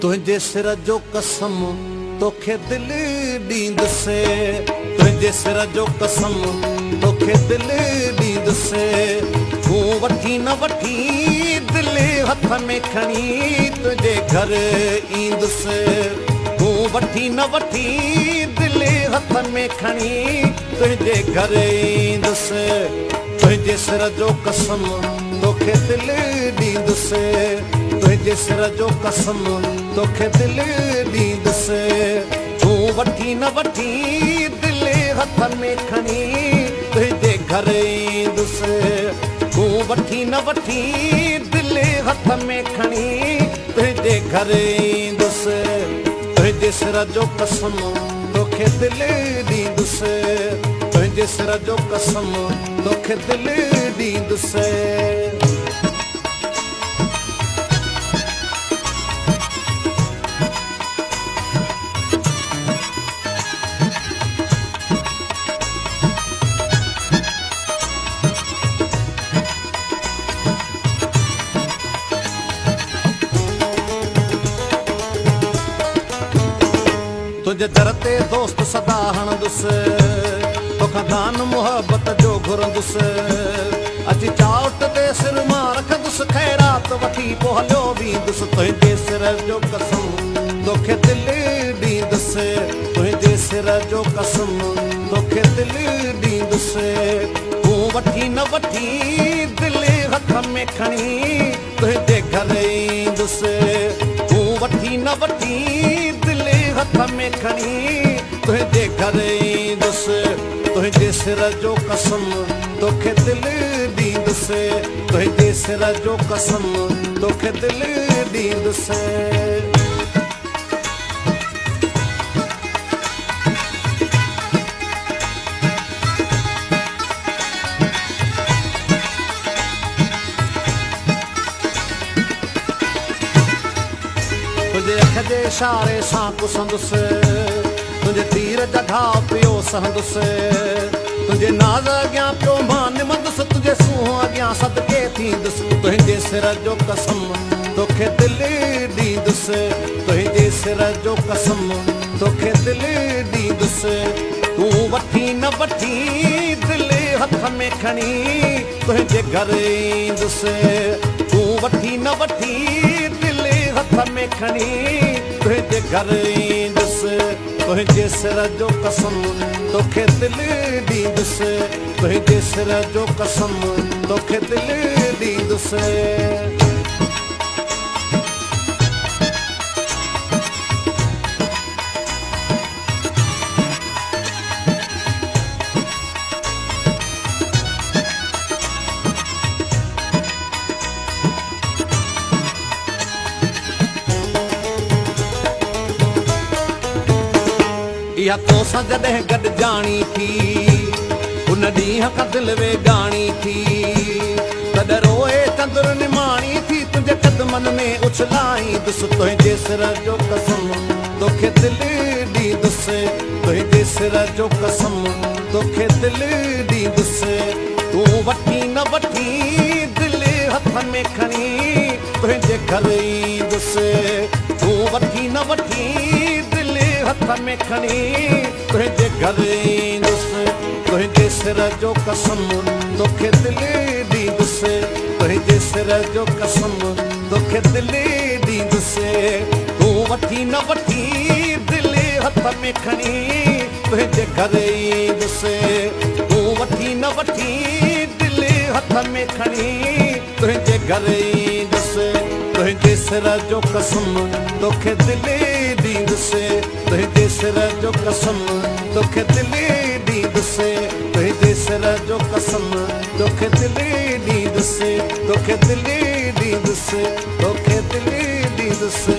तुझे सिर जो कसम तोखे दिल ॾींद से, तुझे सिर जो कसम तोखे दिल ॾींद से। तूं वठी न वठी दिल हथ में खणी तुझे घर ईंद से। तूं वठी न वठी दिल हथ में खणी तुझे घर ईंद से। तुझे सिर जो कसम तोखे दिल ॾींद से, तुझे सिर जो कसम तोखे दिल ॾींद से। तूं वठी न वठी दिल हथ में खणी तुझे घर ईंद से। तूं वठी न वठी दिल हथ में खणी तुझे घर ईंद से। तुझे सिर जो कसम तोखे दिल ॾींद से, तुझे सिर जो कसम तोखे दिल ॾींद से। तुझे दर ते दोस्त सदा हणंदुसि, तोखां दान मुहबत जो घुरंदुसि। अची चावट ते सिर मां रखंदुसि, ख़ैरात वठी पोइ हलियो वेंदुसि। तुंहिंजे सिर जो कसम तोखे दिल ॾींदुसि, तुंहिंजे सिर जो कसम तोखे दिल ॾींदुसि। तूं वठी न वठी दिल हथ में खणी तुंहिंजे घर ईंदुसि। तूं वठी न वठी दिल हथ में खणी तुझे घर ईंदुसि। तुझे सिर जो कसम तोखे दिल ॾींदुसि, तुझे सिर जो कसम तोखे दिल ॾींदुसि। तुझे अख जे इशारे सां कुसंदुसि, तुझे तीर जा घाव पियो सहंदुसि। तुझे नाज़ अॻियां पियो मां निमंदुसि, तुझे सूंहुं अॻियां सदके थींदुसि। तुंहिंजे सिर जो कसम तोखे दिल ॾींदुसि, तुंहिंजे सिर जो कसम तोखे दिल ॾींदुसि। तूं वठी न वठी दिल हथ में खणी तुंहिंजे घर ईंदुसि। तूं वठी न वठी दिल हथ में खणी तुझे घर ईंदुसि। तुझे सिर जो कसम तोखे दिल ॾींदुसि, तुझे सिर जो कसम तोखे दिल ॾींदुसि। इहा तोसां जॾहिं गॾिजाणी थी, उन ॾींहं खां दिलि वेगाणी थी। तॾहिं रोए चंदुर निमाणी थी, तुंहिंजे कदमनि में उछलाईंदुसि। तुंहिंजे सिर जो कसम तोखे दिल ॾींदुसि, तुंहिंजे सिर जो कसम तोखे दिल ॾींदुसि। तूं वठी न वठी दिल हथ में खणी तुंहिंजे घर ईंदुसि। तूं वठी न वठी दिल हथ में खणी तुझे घर ईंदुसि। तुझे सिर जो कसम तोखे दिल ॾींदुसि, तुझे सिर जो कसम तोखे दिल ॾींदुसि। तूं वठी न वठी दिल हथ में खणी तुझे घर ईंदुसि। तूं वठी न वठी दिल हथ में खणी तुझे घर ईंदुसि। तुझे सिर जो कसम तोखे दिल ॾींदुसि, तुझे सिर जो कसम तोखे दिल ॾींदुसि। तुझे सिर जो कसम तोखे दिल ॾींदुसि, तोखे दिल ॾींदुसि, तोखे दिल ॾींदुसि।